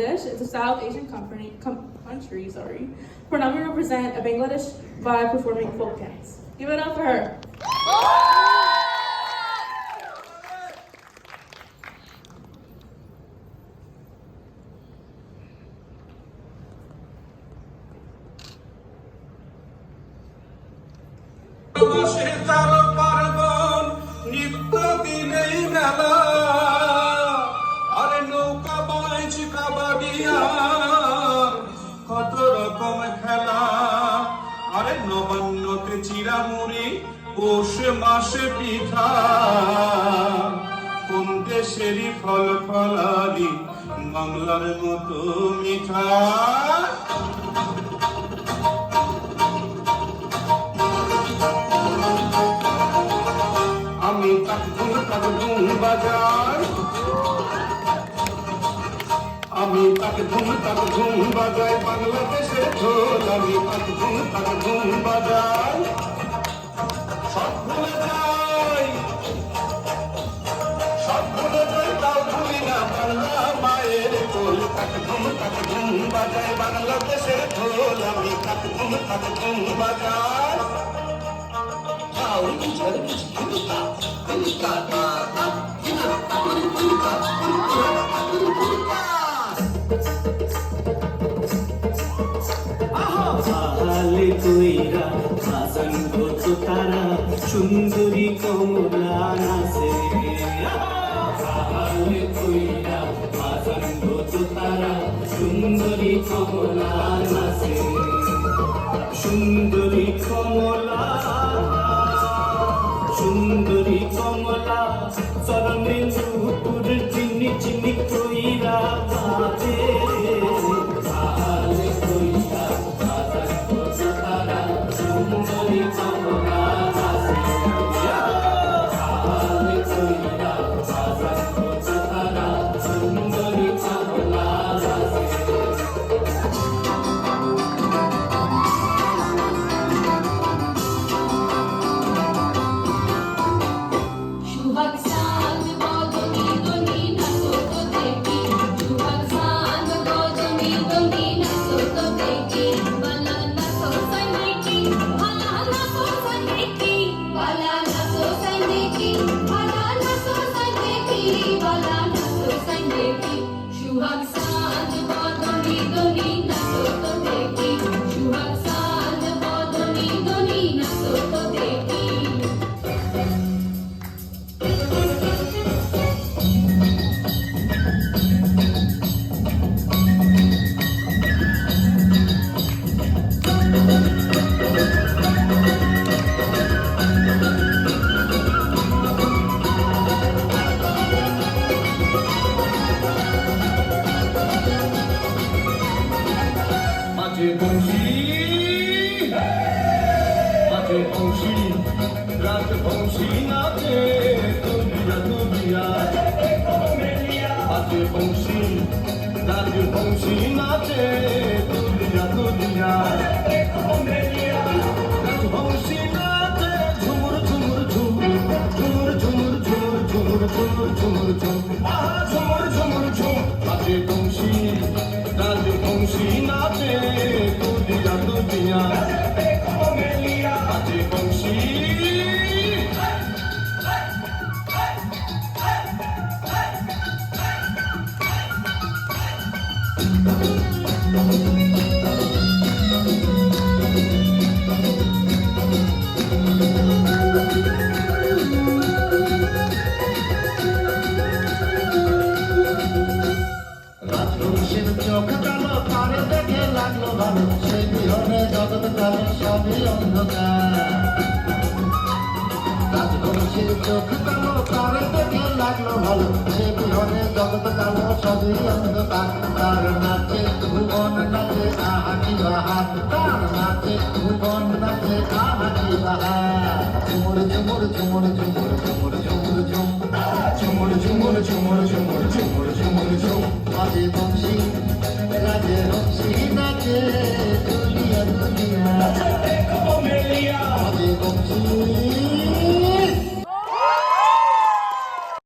Bangladesh. It's a South Asian country. Pranami represent a Bangladesh vibe performing folk dance. Give it up for her. কত রকম খেলা আরে নবান্নতে চিরামুড়ি পৌষ মাসে পিঠা কোন দেশেরই ফল ফলালি বাংলার মতো মিঠা আমি তাক ধুম বাজাই আমি তাকে ধুম বাজাই বাংলাদেশের ঢোল আমি তাকে ধুম বাজাই সব ভুলে যাই তাও ভুলি না বাংলা মায়ের কোল তাকে ধুম বাজাই বাংলাদেশের ঢোল আমি তাকে ধুম বাজাই আলে কইরা বাজান গো তারা সুন্দরী কমলা নাচে আলে কইরা বাজান গো তারা সুন্দরী কমলা নাচে সুন্দরী কমলা চরণে নুপুর চিনি চিনি কইরা বাজে আলে কইরা রাজবংশী নাচে রাজবংশী নাচে রাজবংশী নাচে ঝুমুর ঝুমুর ঝুমুর ঝুমুর ঝুমুর ঝুমুর ঝুমুর ঝুমুর ঝুমুর ঝুমুর ঝুম রাজবংশী নাচে দুনিয়া রাজবংশী রাজবংশীর চোখ কালো তারে দেখে লাগলো ভালো সেই বিহনে জগৎ কালো সবই অন্ধকার রাজবংশীর চোখ কালো তারে দেখে লাগলো ভালো সেই বিহনে জগৎ কালো সবই অন্ধকার তার নাচে ভুবন নাচে আহাটি বাহার তার নাচে ভুবন নাচে আহাটি বাহার ঝুমুর ঝুমুর ঝুমুর ঝুমুর ঝুমুর ঝুমুর ঝুম ঝুমুর ঝুমুর ঝুমুর ঝুমুর ঝুমুর ঝুমুর ঝুম রাজবংশী নাচে দুলিয়া রাজবংশী